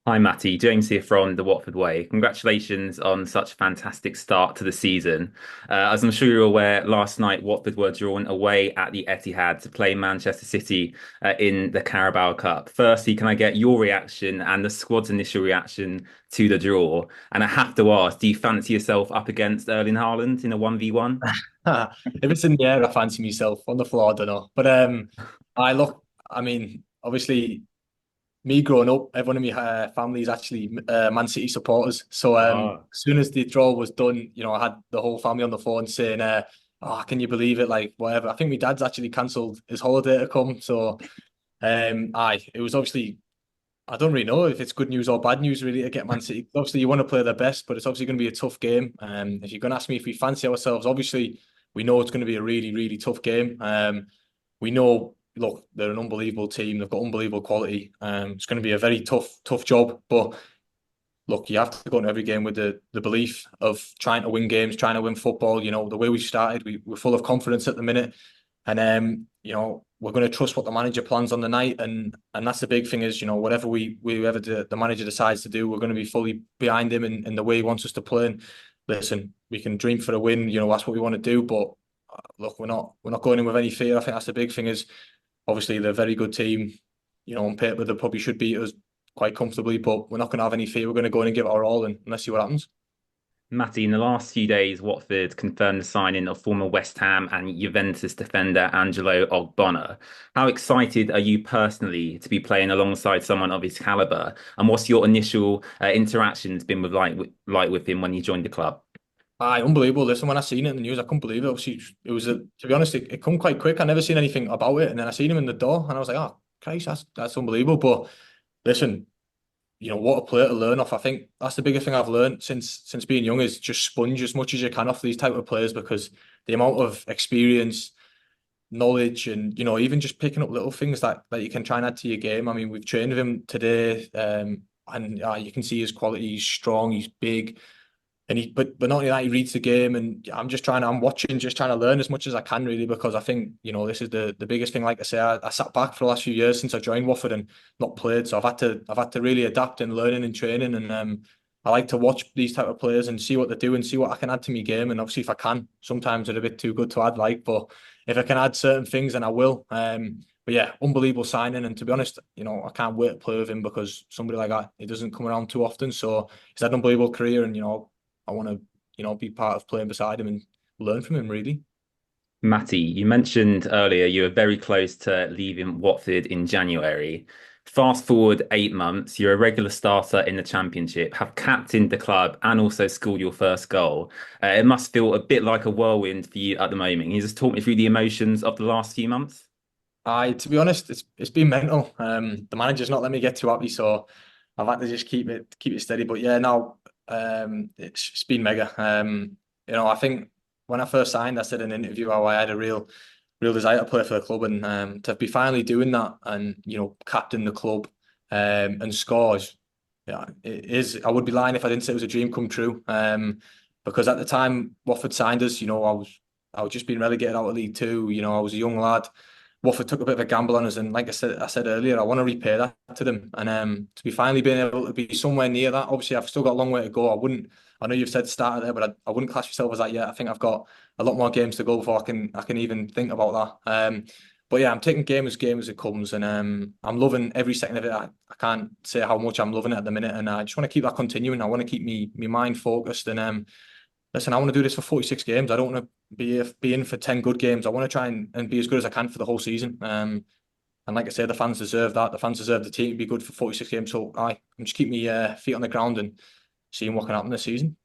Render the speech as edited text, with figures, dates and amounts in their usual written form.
Hi Matty, James here from The Watford Way. Congratulations on such a fantastic start to the season. As I'm sure you're aware, last night Watford were drawn away at the Etihad to play Manchester City in the Carabao Cup. Firstly, can I get your reaction and the squad's initial reaction to the draw? And I have to ask, do you fancy yourself up against Erling Haaland in a 1v1? If it's in the air, I fancy myself. On the floor, I don't know. But I look. I mean, obviously, me growing up, everyone in my family is actually Man City supporters. So as soon as the draw was done, I had the whole family on the phone saying, "Oh, can you believe it?" Like whatever. I think my dad's actually cancelled his holiday to come. So it was obviously. I don't really know if it's good news or bad news really to get Man City. Obviously, you want to play their best, but it's obviously going to be a tough game. If you're going to ask me if we fancy ourselves, obviously we know it's going to be a really, really tough game. We know, look, they're an unbelievable team. They've got unbelievable quality. It's going to be a very tough job. But look, you have to go into every game with the belief of trying to win games, trying to win football. The way we started, we're full of confidence at the minute. And we're going to trust what the manager plans on the night, and that's the big thing is whatever whoever the manager decides to do, we're going to be fully behind him in the way he wants us to play. And listen, we can dream for a win, that's what we want to do. But look, we're not going in with any fear. I think that's the big thing is obviously they're a very good team. On paper they probably should beat us quite comfortably, but we're not going to have any fear. We're going to go in and give it our all, and let's see what happens. Matty, in the last few days, Watford confirmed the signing of former West Ham and Juventus defender Angelo Ogbonna. How excited are you personally to be playing alongside someone of his caliber? And what's your initial interactions been like with him when he joined the club? Aye, unbelievable. Listen, when I seen it in the news, I couldn't believe it. Obviously, it was to be honest, it come quite quick. I never seen anything about it, and then I seen him in the door, and I was like, "Oh, Christ, that's unbelievable." But listen, what a player to learn off. I think that's the biggest thing I've learned since being young is just sponge as much as you can off these type of players because the amount of experience, knowledge, and even just picking up little things that you can try and add to your game. I mean, we've trained with him today, and you can see his quality. He's strong. He's big. And but not only that, he reads the game, and I'm watching, just trying to learn as much as I can, really, because I think this is the biggest thing. Like I say, I sat back for the last few years since I joined Watford and not played, so I've had to really adapt and learning and training, and I like to watch these type of players and see what they do and see what I can add to my game, and obviously if I can, sometimes they're a bit too good to add, but if I can add certain things, then I will. But yeah, unbelievable signing, and to be honest, I can't wait to play with him because somebody like that, it doesn't come around too often. So he's had an unbelievable career, and I want to, be part of playing beside him and learn from him, really. Matty, you mentioned earlier you were very close to leaving Watford in January. Fast forward 8 months, you're a regular starter in the Championship, have captained the club, and also scored your first goal. It must feel a bit like a whirlwind for you at the moment. Can you just talk me through the emotions of the last few months? To be honest, it's been mental. The manager's not let me get too happy, so I've had to just keep it steady. But yeah, now it's been mega. I think when I first signed, I said in an interview how I had a real desire to play for the club, and to be finally doing that and captain the club and scores. Yeah, it is. I would be lying if I didn't say it was a dream come true. Because at the time Watford signed us, I was just being relegated out of League Two. I was a young lad. Watford took a bit of a gamble on us, and like I said earlier, I want to repay that to them, and to be finally being able to be somewhere near that. Obviously, I've still got a long way to go. I know you've said starter there, but I wouldn't class myself as that yet. I think I've got a lot more games to go before I can even think about that. But yeah, I'm taking game as it comes, and I'm loving every second of it. I can't say how much I'm loving it at the minute, and I just want to keep that continuing. I want to keep me mind focused, and listen, I want to do this for 46 games. I don't want to be in for 10 good games. I want to try and be as good as I can for the whole season. And like I say, the fans deserve that. The fans deserve the team to be good for 46 games. So I'm just keep me feet on the ground and seeing what can happen this season.